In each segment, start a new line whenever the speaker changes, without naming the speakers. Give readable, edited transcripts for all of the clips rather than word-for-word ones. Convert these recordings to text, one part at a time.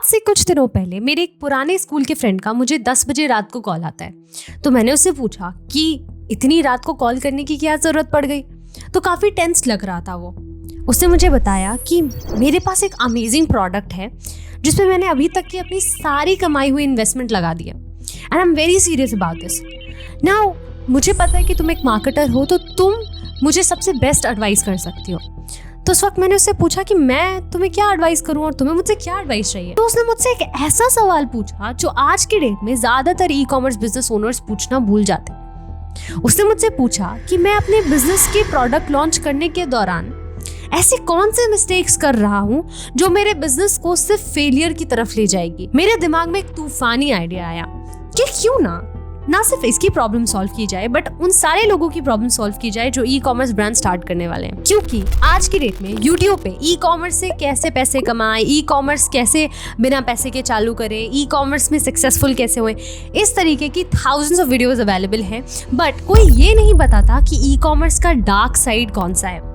से कुछ दिनों पहले मेरे एक पुराने स्कूल के फ्रेंड का मुझे 10 बजे रात को कॉल आता है। तो मैंने उससे पूछा कि इतनी रात को कॉल करने की क्या ज़रूरत पड़ गई। तो काफ़ी टेंस लग रहा था वो। उसने मुझे बताया कि मेरे पास एक अमेजिंग प्रोडक्ट है जिसमें मैंने अभी तक की अपनी सारी कमाई हुई इन्वेस्टमेंट लगा दी है and I am very serious about this. Now मुझे पता है कि तुम एक मार्केटर हो तो तुम मुझे सबसे बेस्ट एडवाइस कर सकती हो। तो उस वक्त मैंने उससे पूछा कि मैं तुम्हें क्या एडवाइस करूं और तुम्हें मुझसे क्या एडवाइस चाहिए। तो उसने मुझसे एक ऐसा सवाल पूछा जो आज के डेट में ज़्यादातर ई कॉमर्स बिजनेस ओनर्स पूछना भूल जाते हैं। उसने मुझसे पूछा कि मैं अपने बिजनेस के प्रोडक्ट लॉन्च करने के दौरान ऐसे कौन से मिस्टेक्स कर रहा हूँ जो मेरे बिजनेस को सिर्फ फेलियर की तरफ ले जाएगी। मेरे दिमाग में एक तूफानी आइडिया आया कि क्यों ना सिर्फ इसकी प्रॉब्लम सॉल्व की जाए बट उन सारे लोगों की प्रॉब्लम सॉल्व की जाए जो ई कॉमर्स ब्रांड स्टार्ट करने वाले हैं। क्योंकि आज की डेट में यूट्यूब पे ई कॉमर्स से कैसे पैसे कमाएं, ई कॉमर्स कैसे बिना पैसे के चालू करें, ई कॉमर्स में सक्सेसफुल कैसे हुए, इस तरीके की थाउजेंड्स ऑफ वीडियोस अवेलेबल हैं। बट कोई ये नहीं बताता कि ई कॉमर्स का डार्क साइड कौन सा है।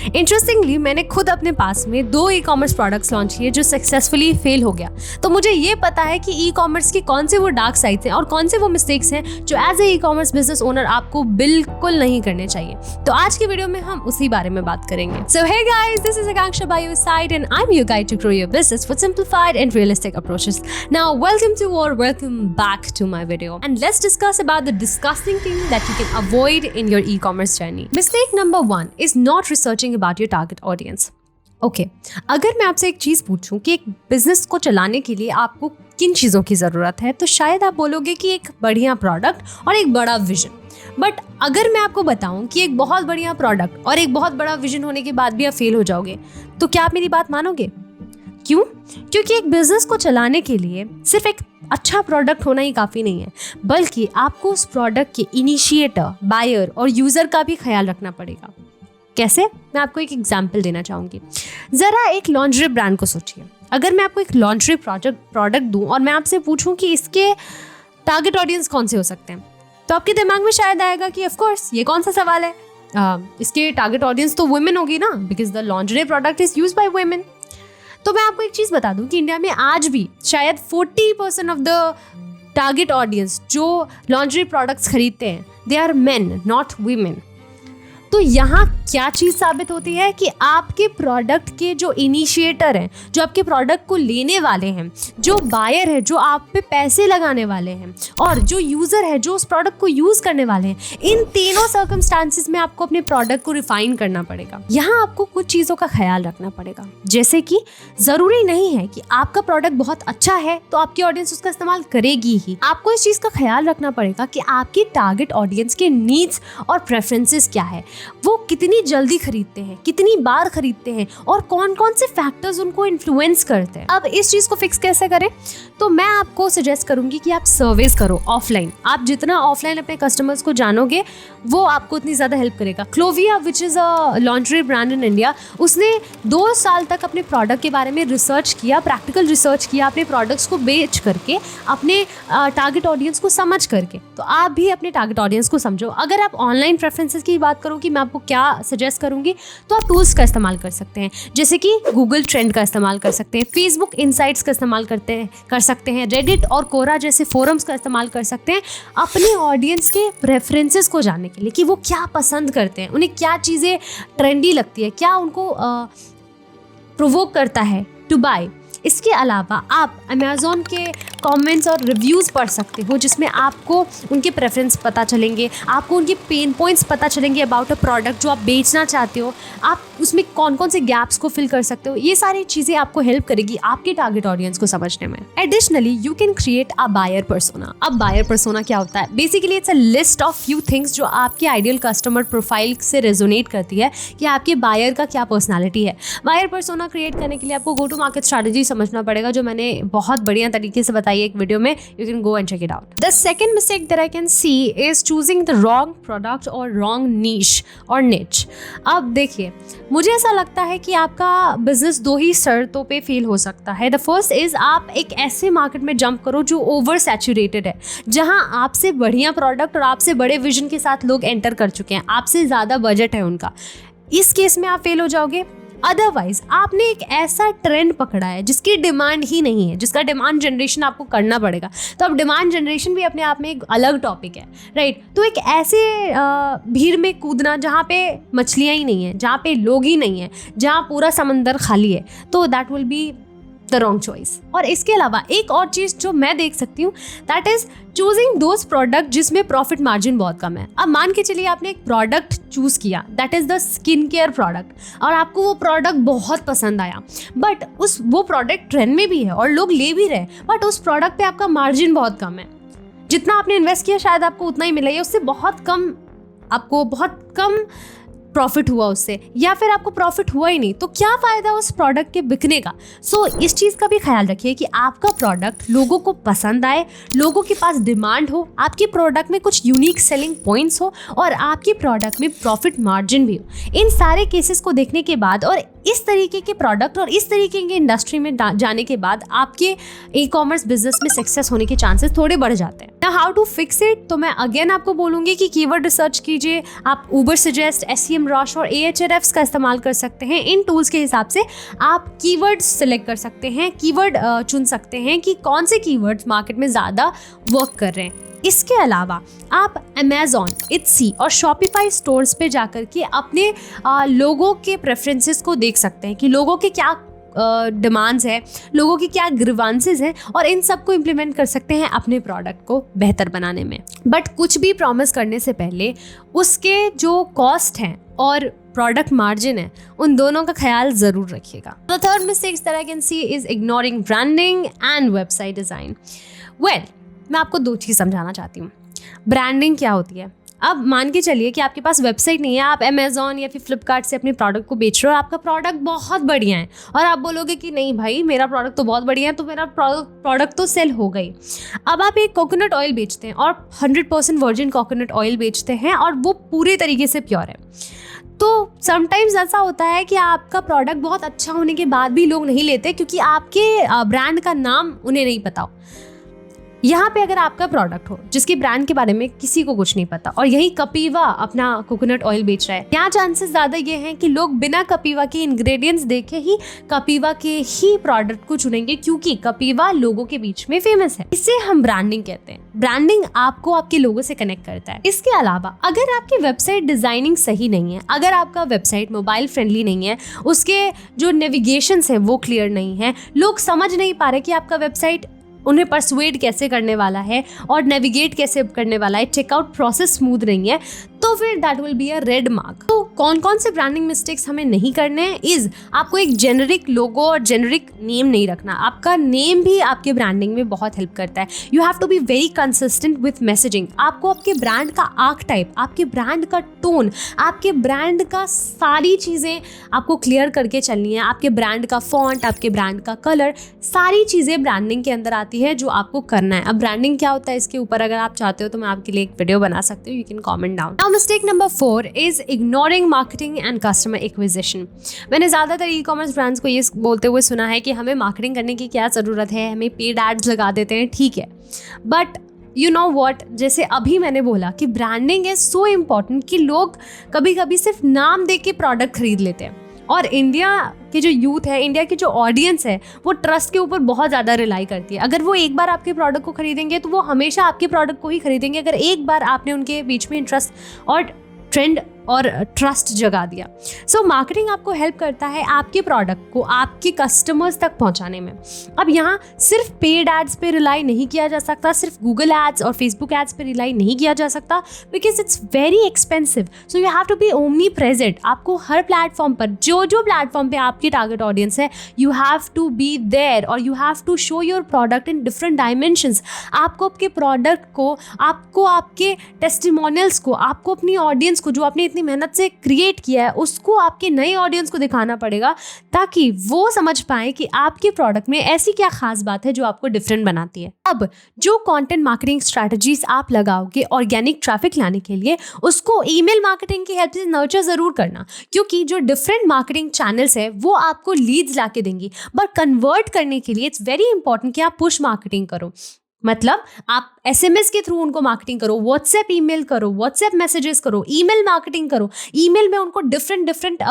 इंटरेस्टिंगली मैंने खुद अपने पास में 2 ई कॉमर्स प्रोडक्ट्स लॉन्च किए जो सक्सेसफुली फेल हो गया। तो मुझे ये पता है कि ई कॉमर्स के कौन से वो डार्क साइड्स हैं और कौन से वो मिस्टेक्स हैं जो as a e commerce business owner आपको बिल्कुल नहीं करने चाहिए। तो आज की वीडियो में हम उसी बारे में बात करेंगे। So hey guys, this is Akanksha by your side and I am your guide to grow your business with simplified and realistic approaches. Now welcome back to my video and let's discuss about the disgusting thing that you can avoid in your e commerce journey. Mistake number 1 is not researching about your target audience. Okay, अगर मैं आपसे एक चीज़ पूछूं कि एक business को चलाने के लिए आपको किन चीज़ों की ज़रूरत है तो शायद आप बोलोगे कि एक बढ़िया प्रोडक्ट और एक बड़ा विजन। बट अगर मैं आपको बताऊं कि एक बहुत बढ़िया प्रोडक्ट और एक बहुत बड़ा विजन होने के बाद भी आप फेल हो जाओगे तो क्या आप मेरी बात मानोगे? क्यों? क्योंकि एक बिजनेस को चलाने के लिए सिर्फ एक अच्छा प्रोडक्ट होना ही काफ़ी नहीं है, बल्कि आपको उस प्रोडक्ट के इनिशिएटर, बायर और यूज़र का भी ख्याल रखना पड़ेगा। कैसे? मैं आपको एक एग्जाम्पल देना चाहूँगी। ज़रा एक लॉन्ड्री ब्रांड को सोचिए। अगर मैं आपको एक लॉन्ड्री प्रोडक्ट दूँ और मैं आपसे पूछूँ कि इसके टारगेट ऑडियंस कौन से हो सकते हैं तो आपके दिमाग में शायद आएगा कि ऑफ कोर्स ये कौन सा सवाल है, इसके टारगेट ऑडियंस तो वुमेन होगी ना, because the laundry product is used by women. तो मैं आपको एक चीज़ बता दूँ कि इंडिया में आज भी शायद 40% ऑफ द टारगेट ऑडियंस जो लॉन्ड्री प्रोडक्ट्स खरीदते हैं they are men not women. तो यहाँ क्या चीज़ साबित होती है कि आपके प्रोडक्ट के जो इनिशिएटर हैं, जो आपके प्रोडक्ट को लेने वाले हैं, जो बायर है, जो आप पे पैसे लगाने वाले हैं और जो यूज़र है, जो उस प्रोडक्ट को यूज़ करने वाले हैं, इन तीनों सर्कमस्टांसिस में आपको अपने प्रोडक्ट को रिफाइन करना पड़ेगा। यहाँ आपको कुछ चीज़ों का ख्याल रखना पड़ेगा, जैसे कि ज़रूरी नहीं है कि आपका प्रोडक्ट बहुत अच्छा है तो आपकी ऑडियंस उसका इस्तेमाल करेगी ही। आपको इस चीज़ का ख्याल रखना पड़ेगा कि आपकी टारगेट ऑडियंस के नीड्स और प्रेफरेंसेस क्या है, वो कितनी जल्दी खरीदते हैं, कितनी बार खरीदते हैं और कौन कौन से फैक्टर्स उनको इन्फ्लुएंस करते हैं। अब इस चीज़ को फिक्स कैसे करें? तो मैं आपको सजेस्ट करूंगी कि आप सर्वेस करो ऑफलाइन। आप जितना ऑफलाइन अपने कस्टमर्स को जानोगे वो आपको उतनी ज़्यादा हेल्प करेगा। Clovia which is a laundry brand in India, उसने 2 साल तक अपने प्रोडक्ट के बारे में रिसर्च किया, प्रैक्टिकल रिसर्च किया, अपने प्रोडक्ट्स को बेच करके, अपने टारगेट ऑडियंस को समझ करके। तो आप भी अपने टारगेट ऑडियंस को समझो। अगर आप ऑनलाइन प्रेफरेंसेस की बात करो कि मैं आपको क्या सजेस्ट करूंगी तो आप टूल्स का इस्तेमाल कर सकते हैं, जैसे कि गूगल ट्रेंड का इस्तेमाल कर सकते हैं, फेसबुक इनसाइट्स का इस्तेमाल कर सकते हैं, रेडिट और कोरा जैसे फोरम्स का इस्तेमाल कर सकते हैं अपने ऑडियंस के प्रेफरेंसेस को जानने के लिए कि वो क्या पसंद करते हैं, उन्हें क्या चीज़ें ट्रेंडी लगती है, क्या उनको प्रोवोक करता है टू बाय। इसके अलावा आप अमेज़ॉन के कमेंट्स और रिव्यूज़ पढ़ सकते हो जिसमें आपको उनके प्रेफरेंस पता चलेंगे, आपको उनके पेन पॉइंट्स पता चलेंगे अबाउट अ प्रोडक्ट जो आप बेचना चाहते हो, आप उसमें कौन कौन से गैप्स को फिल कर सकते हो। ये सारी चीज़ें आपको हेल्प करेगी आपके टारगेट ऑडियंस को समझने में। Additionally you can create a buyer persona. अब बायर पर्सोना क्या होता है? Basically it's a list of few things जो आपके आइडियल कस्टमर प्रोफाइल से रेजोनेट करती है कि आपके बायर का क्या पर्सनैलिटी है। बायर पर्सोना क्रिएट करने के लिए आपको गो टू मार्केट स्ट्रैटेजी समझना पड़ेगा जो मैंने बहुत बढ़िया तरीके से बताई है एक वीडियो में। You can go and check it out. The second mistake that I can see is choosing the wrong product और रॉन्ग नीश और निच। अब देखिए, मुझे ऐसा लगता है कि आपका बिजनेस 2 ही शर्तों पे फेल हो सकता है। द फर्स्ट इज आप एक ऐसे मार्केट में जंप करो जो ओवर सैचुरेटेड है, जहां आपसे बढ़िया प्रोडक्ट और आपसे बड़े विजन के साथ लोग एंटर कर चुके हैं, आपसे ज़्यादा बजट है उनका। इस केस में आप फेल हो जाओगे। अदरवाइज आपने एक ऐसा ट्रेंड पकड़ा है जिसकी डिमांड ही नहीं है, जिसका डिमांड जनरेशन आपको करना पड़ेगा। तो अब डिमांड जनरेशन भी अपने आप में एक अलग टॉपिक है, राइट। तो एक ऐसे भीड़ में कूदना जहाँ पे मछलियाँ ही नहीं है, जहाँ पे लोग ही नहीं है, जहाँ पूरा समंदर खाली है, तो that will be the wrong choice. और इसके अलावा एक और चीज़ जो मैं देख सकती हूँ, that is choosing those product जिसमें प्रॉफिट मार्जिन बहुत कम है। अब मान के चलिए आपने एक प्रोडक्ट चूज किया, that is the skin care product, और आपको वो प्रोडक्ट बहुत पसंद आया, बट वो प्रोडक्ट ट्रेंड में भी है और लोग ले भी रहे, बट उस प्रोडक्ट पे आपका मार्जिन बहुत कम है। जितना आपने इन्वेस्ट किया शायद आपको उतना ही मिला, या उससे बहुत कम, आपको बहुत कम प्रॉफिट हुआ उससे, या फिर आपको प्रॉफिट हुआ ही नहीं, तो क्या फ़ायदा उस प्रोडक्ट के बिकने का। सो इस चीज़ का भी ख्याल रखिए कि आपका प्रोडक्ट लोगों को पसंद आए, लोगों के पास डिमांड हो, आपके प्रोडक्ट में कुछ यूनिक सेलिंग पॉइंट्स हो, और आपके प्रोडक्ट में प्रॉफिट मार्जिन भी हो। इन सारे केसेस को देखने के बाद और इस तरीके के प्रोडक्ट और इस तरीके के इंडस्ट्री में जाने के बाद आपके ई कॉमर्स बिजनेस में सक्सेस होने के चांसेस थोड़े बढ़ जाते हैं। ना हाउ टू फिक्स इट, तो मैं अगेन आपको बोलूँगी कि कीवर्ड रिसर्च कीजिए। आप उबर सजेस्ट, SEMrush और Ahrefs का इस्तेमाल कर सकते हैं। इन टूल्स के हिसाब से आप कीवर्ड सिलेक्ट कर सकते हैं, कीवर्ड चुन सकते हैं कि कौन से कीवर्ड्स मार्केट में ज़्यादा वर्क कर रहे हैं। इसके अलावा आप Amazon, Etsy और Shopify स्टोर्स पे जाकर के अपने लोगों के प्रेफरेंसेस को देख सकते हैं कि लोगों के क्या डिमांड्स है, लोगों की क्या ग्रीवांसेस हैं, और इन सब को इम्प्लीमेंट कर सकते हैं अपने प्रोडक्ट को बेहतर बनाने में। बट कुछ भी प्रॉमिस करने से पहले उसके जो कॉस्ट हैं और प्रोडक्ट मार्जिन है, उन दोनों का ख्याल ज़रूर रखिएगा। The third mistakes that I can see is ignoring branding and website design. Well, मैं आपको दो चीज़ समझाना चाहती हूँ। ब्रांडिंग क्या होती है? अब मान के चलिए कि आपके पास वेबसाइट नहीं है, आप अमेज़ॉन या फिर फ्लिपकार्ट से अपने प्रोडक्ट को बेच रहे हो और आपका प्रोडक्ट बहुत बढ़िया है, और आप बोलोगे कि नहीं भाई मेरा प्रोडक्ट तो बहुत बढ़िया है, तो मेरा प्रोडक्ट तो सेल हो गई। अब आप एक कोकोनट ऑयल बेचते हैं और 100% वर्जिन कोकोनट ऑयल बेचते हैं और वो पूरे तरीके से प्योर है। तो समटाइम्स ऐसा होता है कि आपका प्रोडक्ट बहुत अच्छा होने के बाद भी लोग नहीं लेते क्योंकि आपके ब्रांड का नाम उन्हें नहीं पता हो। यहाँ पे अगर आपका प्रोडक्ट हो जिसके ब्रांड के बारे में किसी को कुछ नहीं पता, और यही कपीवा अपना कोकोनट ऑयल बेच रहा है, यहाँ चांसेस ज़्यादा ये हैं कि लोग बिना कपीवा के इंग्रेडिएंट्स देखे ही कपीवा के ही प्रोडक्ट को चुनेंगे, क्योंकि कपीवा लोगों के बीच में फेमस है। इसे हम ब्रांडिंग कहते हैं। ब्रांडिंग आपको आपके लोगों से कनेक्ट करता है। इसके अलावा अगर आपकी वेबसाइट डिजाइनिंग सही नहीं है, अगर आपका वेबसाइट मोबाइल फ्रेंडली नहीं है, उसके जो नेविगेशंस है वो क्लियर नहीं है, लोग समझ नहीं पा रहे कि आपका वेबसाइट उन्हें परसुएड कैसे करने वाला है और नेविगेट कैसे करने वाला है, चेकआउट प्रोसेस स्मूथ नहीं है, तो फिर that will be a red mark. तो कौन कौन से ब्रांडिंग मिस्टेक्स हमें नहीं करने हैं इज, आपको एक जेनरिक लोगो और जेनरिक नेम नहीं रखना। आपका नेम भी आपके ब्रांडिंग में बहुत हेल्प करता है। You have to be very consistent with messaging. आपको आपके ब्रांड का आर्क टाइप, आपके ब्रांड का टोन, आपके ब्रांड का सारी चीज़ें आपको क्लियर करके चलनी है। आपके ब्रांड का फॉन्ट, आपके ब्रांड का कलर, सारी चीज़ें ब्रांडिंग के अंदर आती है जो आपको करना है। अब ब्रांडिंग क्या होता है इसके ऊपर अगर आप चाहते हो तो मैं आपके लिए एक वीडियो बना सकती हूँ, you can comment down. Now mistake number 4 is ignoring marketing and customer acquisition. मैंने ज़्यादातर ई कॉमर्स ब्रांड्स को ये बोलते हुए सुना है कि हमें मार्केटिंग करने की क्या ज़रूरत है, हमें पेड एड्स लगा देते हैं, ठीक है, बट यू नो वॉट, जैसे अभी मैंने बोला कि ब्रांडिंग इज सो इम्पॉर्टेंट कि लोग कभी कभी सिर्फ नाम दे के प्रोडक्ट खरीद लेते हैं। और इंडिया के जो यूथ है, इंडिया की जो ऑडियंस है, वो ट्रस्ट के ऊपर बहुत ज़्यादा रिलाई करती है। अगर वो एक बार आपके प्रोडक्ट को खरीदेंगे तो वो हमेशा आपके प्रोडक्ट को ही खरीदेंगे, अगर एक बार आपने उनके बीच में इंटरेस्ट और ट्रेंड और ट्रस्ट जगा दिया। सो मार्केटिंग आपको हेल्प करता है आपके प्रोडक्ट को आपके कस्टमर्स तक पहुंचाने में। अब यहाँ सिर्फ पेड एड्स पे रिलाई नहीं किया जा सकता, सिर्फ गूगल एड्स और फेसबुक एड्स पे रिलाई नहीं किया जा सकता, because it's very expensive. So you have to be omnipresent. आपको हर प्लेटफॉर्म पर, जो जो प्लेटफॉर्म पे आपकी टारगेट ऑडियंस है, you have to be there और you have to show your product in different dimensions. आपको आपके प्रोडक्ट को, आपको आपके टेस्टिमोनियल्स को, आपको अपनी ऑडियंस को जो आपने इतनी मेहनत से क्रिएट किया है उसको आपके नए ऑडियंस को दिखाना पड़ेगा, ताकि वो समझ पाए कि आपके प्रोडक्ट में ऐसी क्या खास बात है जो आपको डिफरेंट बनाती है। अब जो कंटेंट मार्केटिंग स्ट्रैटेजीज आप लगाओगे ऑर्गेनिक ट्रैफिक लाने के लिए, उसको ईमेल मार्केटिंग की हेल्प से नर्चर जरूर करना, क्योंकि जो डिफरेंट मार्केटिंग चैनल्स है वो आपको लीड्स लाके देंगी। बट कन्वर्ट करने के लिए इट्स वेरी इंपॉर्टेंट कि आप पुश मार्केटिंग करो। मतलब आप एसएमएस के थ्रू उनको मार्केटिंग करो, व्हाट्सएप ईमेल करो, व्हाट्सएप मैसेजेस करो, ईमेल मार्केटिंग करो, ईमेल में उनको डिफरेंट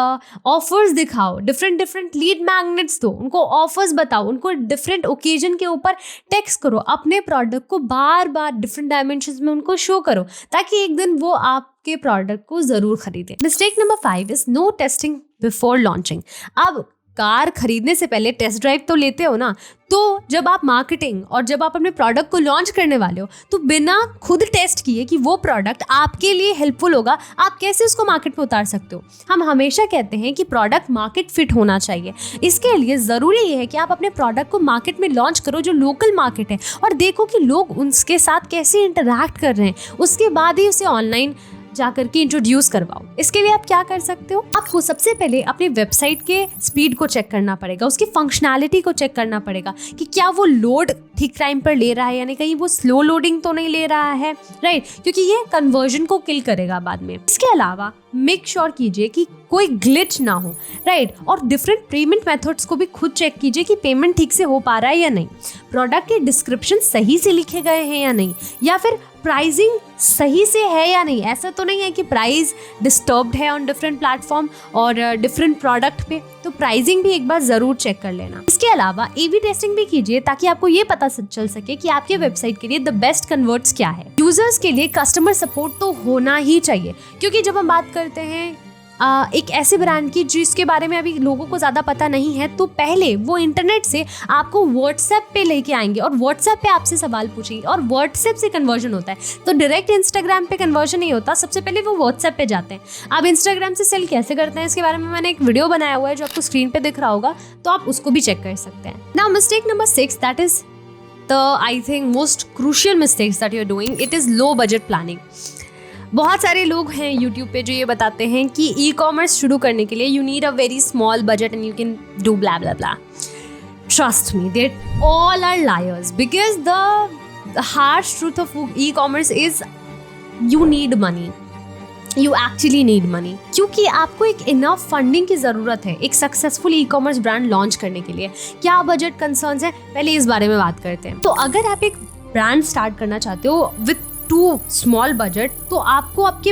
ऑफर्स दिखाओ, डिफरेंट लीड मैग्नेट्स दो, उनको ऑफर्स बताओ, उनको डिफरेंट ओकेजन के ऊपर टेक्स्ट करो, अपने प्रोडक्ट को बार बार डिफरेंट डायमेंशंस में उनको शो करो ताकि एक दिन वो आपके प्रोडक्ट को जरूर खरीदें। Mistake number 5 is no testing before launching. अब कार खरीदने से पहले टेस्ट ड्राइव तो लेते हो ना, तो जब आप मार्केटिंग और जब आप अपने प्रोडक्ट को लॉन्च करने वाले हो तो बिना खुद टेस्ट किए कि वो प्रोडक्ट आपके लिए हेल्पफुल होगा, आप कैसे उसको मार्केट में उतार सकते हो। हम हमेशा कहते हैं कि प्रोडक्ट मार्केट फिट होना चाहिए। इसके लिए ज़रूरी ये है कि आप अपने प्रोडक्ट को मार्केट में लॉन्च करो जो लोकल मार्केट है, और देखो कि लोग उसके साथ कैसे इंटरैक्ट कर रहे हैं, उसके बाद ही उसे ऑनलाइन जा करके इंट्रोड्यूस करवाओ। इसके लिए आप क्या कर सकते हो, आपको सबसे पहले अपनी वेबसाइट के स्पीड को चेक करना पड़ेगा, उसकी फंक्शनैलिटी को चेक करना पड़ेगा कि क्या वो लोड ठीक टाइम पर ले रहा है, यानी कहीं वो स्लो लोडिंग तो नहीं ले रहा है, राइट, क्योंकि ये कन्वर्जन को किल करेगा बाद में। इसके अलावा मेक श्योर कीजिए कि कोई ग्लिच ना हो, राइट, और डिफरेंट पेमेंट मेथड्स को भी खुद चेक कीजिए कि पेमेंट ठीक से हो पा रहा है या नहीं, प्रोडक्ट के डिस्क्रिप्शन सही से लिखे गए हैं या नहीं, या फिर प्राइसिंग सही से है या नहीं। ऐसा तो नहीं है कि प्राइस डिस्टर्ब्ड है ऑन डिफरेंट प्लेटफॉर्म और डिफरेंट प्रोडक्ट पे, तो प्राइसिंग भी एक बार ज़रूर चेक कर लेना। इसके अलावा A/B टेस्टिंग भी कीजिए ताकि आपको ये पता चल सके कि आपके वेबसाइट के लिए द बेस्ट कन्वर्ट्स क्या है। यूजर्स के लिए कस्टमर सपोर्ट तो होना ही चाहिए, क्योंकि जब हम बात करते हैं एक ऐसे ब्रांड की जिसके बारे में अभी लोगों को ज़्यादा पता नहीं है, तो पहले वो इंटरनेट से आपको व्हाट्सएप पे लेके आएंगे और व्हाट्सएप पे आपसे सवाल पूछेंगे और व्हाट्सएप से कन्वर्जन होता है। तो डायरेक्ट इंस्टाग्राम पे कन्वर्जन नहीं होता, सबसे पहले वो व्हाट्सएप पे जाते हैं। आप इंस्टाग्राम से सेल कैसे करते हैं इसके बारे में मैंने एक वीडियो बनाया हुआ है जो आपको स्क्रीन पे दिख रहा होगा, तो आप उसको भी चेक कर सकते हैं। Now mistake number 6, that is the I think most crucial mistakes that you are doing, it is low budget planning. बहुत सारे लोग हैं यूट्यूब पे जो ये बताते हैं कि ई कॉमर्स शुरू करने के लिए you need a very small budget and you can do blah blah blah. Trust me, they all are liars, because the harsh truth of e commerce is you need money, you actually need money, क्योंकि आपको एक enough funding की ज़रूरत है एक successful e commerce brand launch करने के लिए। क्या बजट कंसर्न्स हैं, पहले इस बारे में बात करते हैं। तो अगर आप एक ब्रांड स्टार्ट करना चाहते हो विथ टू स्मॉल बजट, तो आपको आपके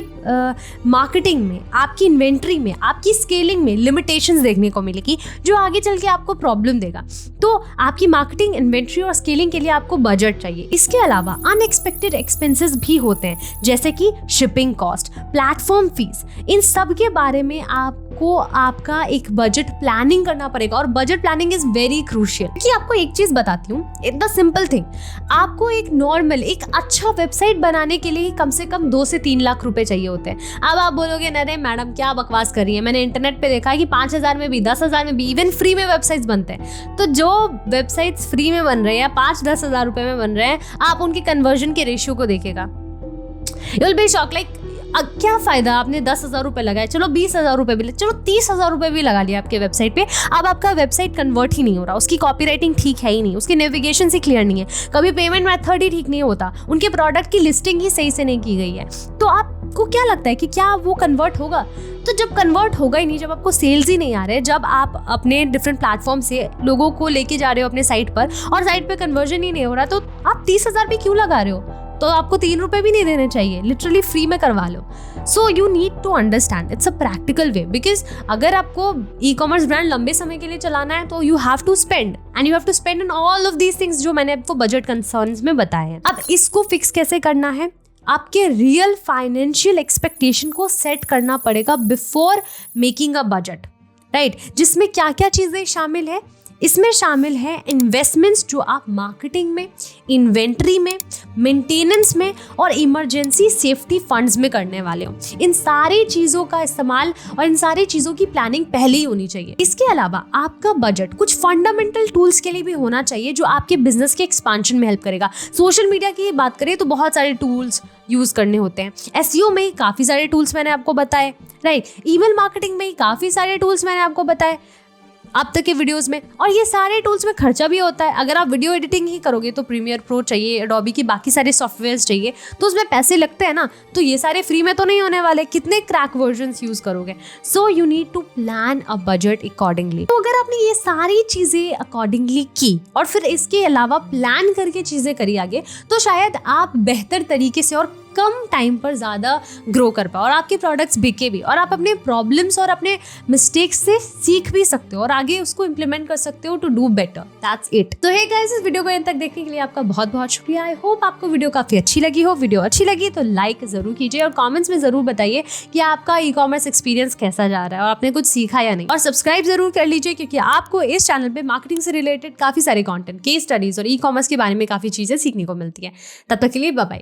मार्केटिंग में, आपकी इन्वेंट्री में, आपकी स्केलिंग में लिमिटेशंस देखने को मिलेगी जो आगे चल के आपको प्रॉब्लम देगा। तो आपकी मार्केटिंग, इन्वेंट्री और स्केलिंग के लिए आपको बजट चाहिए। इसके अलावा अनएक्सपेक्टेड एक्सपेंसेस भी होते हैं, जैसे कि शिपिंग कॉस्ट, प्लेटफॉर्म फीस, इन सब के बारे में आपको आपका एक बजट प्लानिंग करना पड़ेगा, और budget planning is very crucial. कि आपको एक चीज बताती हूँ, द सिंपल थिंग, आपको एक नॉर्मल एक अच्छा वेबसाइट बनाने के लिए कम से कम 2 से 3 लाख रुपए चाहिए होते हैं। अब आप बोलोगे अरे मैडम क्या बकवास कर रही है, मैंने इंटरनेट पे देखा है कि 5,000 में भी, 10,000 में भी, इवन फ्री में वेबसाइट्स बनते हैं। तो जो वेबसाइट्स फ्री में बन रहे हैं, 5-10 हज़ार रुपए में बन रहे हैं, आप उनके कन्वर्जन के रेशियो को देखेगा, you will be shock, like क्या फ़ायदा, आपने 10,000 रुपये लगाए, चलो 20,000 रुपये भी, चलो 30,000 रुपये भी लगा लिया आपके वेबसाइट पे, अब आपका वेबसाइट कन्वर्ट ही नहीं हो रहा, उसकी कॉपीराइटिंग ठीक है ही नहीं, उसकी नेविगेशन ही क्लियर नहीं है, कभी पेमेंट मेथड ही ठीक नहीं होता, उनके प्रोडक्ट की लिस्टिंग ही सही से नहीं की गई है, तो आपको क्या लगता है कि क्या वो कन्वर्ट होगा? तो जब कन्वर्ट होगा ही नहीं, जब आपको सेल्स ही नहीं आ रहे, जब आप अपने डिफरेंट प्लेटफॉर्म से लोगों को लेके जा रहे हो अपने साइट पर और साइट पे कन्वर्जन ही नहीं हो रहा, तो आप 30,000 भी क्यों लगा रहे हो? तो आपको 3 रुपए भी नहीं देने चाहिए, लिटरली फ्री में करवा लो। So you need to understand it's a practical way, because अगर आपको ई कॉमर्स ब्रांड लंबे समय के लिए चलाना है तो you have to spend, and you have to spend on all of these things जो मैंने आपको बजट कंसर्न्स में बताए हैं। अब इसको फिक्स कैसे करना है? आपके रियल फाइनेंशियल एक्सपेक्टेशन को सेट करना पड़ेगा before making a budget, right, जिसमें क्या क्या चीज़ें शामिल है? इसमें शामिल है इन्वेस्टमेंट्स जो आप मार्केटिंग में, इन्वेंट्री में, मेंटेनेंस में और इमरजेंसी सेफ्टी फंड्स में करने वाले हो। इन सारी चीज़ों का इस्तेमाल और इन सारी चीज़ों की प्लानिंग पहले ही होनी चाहिए। इसके अलावा आपका बजट कुछ फंडामेंटल टूल्स के लिए भी होना चाहिए जो आपके बिजनेस के एक्सपांशन में हेल्प करेगा। सोशल मीडिया की बात करें तो बहुत सारे टूल्स यूज़ करने होते हैं, एसईओ में ही काफ़ी सारे टूल्स मैंने आपको बताए, राइट, ईमेल मार्केटिंग में ही काफ़ी सारे टूल्स मैंने आपको बताए, अब तक के वीडियोस में। और ये सारे टूल्स में खर्चा भी होता है। अगर आप वीडियो एडिटिंग ही करोगे तो प्रीमियर प्रो चाहिए, एडोबी की बाकी सारे सॉफ्टवेयर्स चाहिए, तो उसमें पैसे लगते हैं ना। तो ये सारे फ्री में तो नहीं होने वाले, कितने क्रैक वर्जन्स यूज करोगे। So you need to plan a budget accordingly. तो अगर आपने ये सारी चीजें अकॉर्डिंगली की और फिर इसके अलावा प्लान करके चीजें करी आगे, तो शायद आप बेहतर तरीके से और कम टाइम पर ज़्यादा ग्रो कर पाओ और आपके प्रोडक्ट्स बिके भी, और आप अपने प्रॉब्लम्स और अपने मिस्टेक्स से सीख भी सकते हो और आगे उसको इम्प्लीमेंट कर सकते हो to do better. That's it. तो हे गाइस, इस वीडियो को यहाँ तक देखने के लिए आपका बहुत बहुत शुक्रिया। आई होप आपको वीडियो काफ़ी अच्छी लगी हो। वीडियो अच्छी लगी तो लाइक ज़रूर कीजिए और कॉमेंट्स में ज़रूर बताइए कि आपका ई कॉमर्स एक्सपीरियंस कैसा जा रहा है और आपने कुछ सीखा या नहीं। और सब्सक्राइब ज़रूर कर लीजिए, क्योंकि आपको इस चैनल पर मार्केटिंग से रिलेटेड काफ़ी सारे कॉन्टेंट, केस स्टडीज़ और ई कॉमर्स के बारे में काफ़ी चीज़ें सीखने को मिलती है। तब तक के लिए बाय बाय।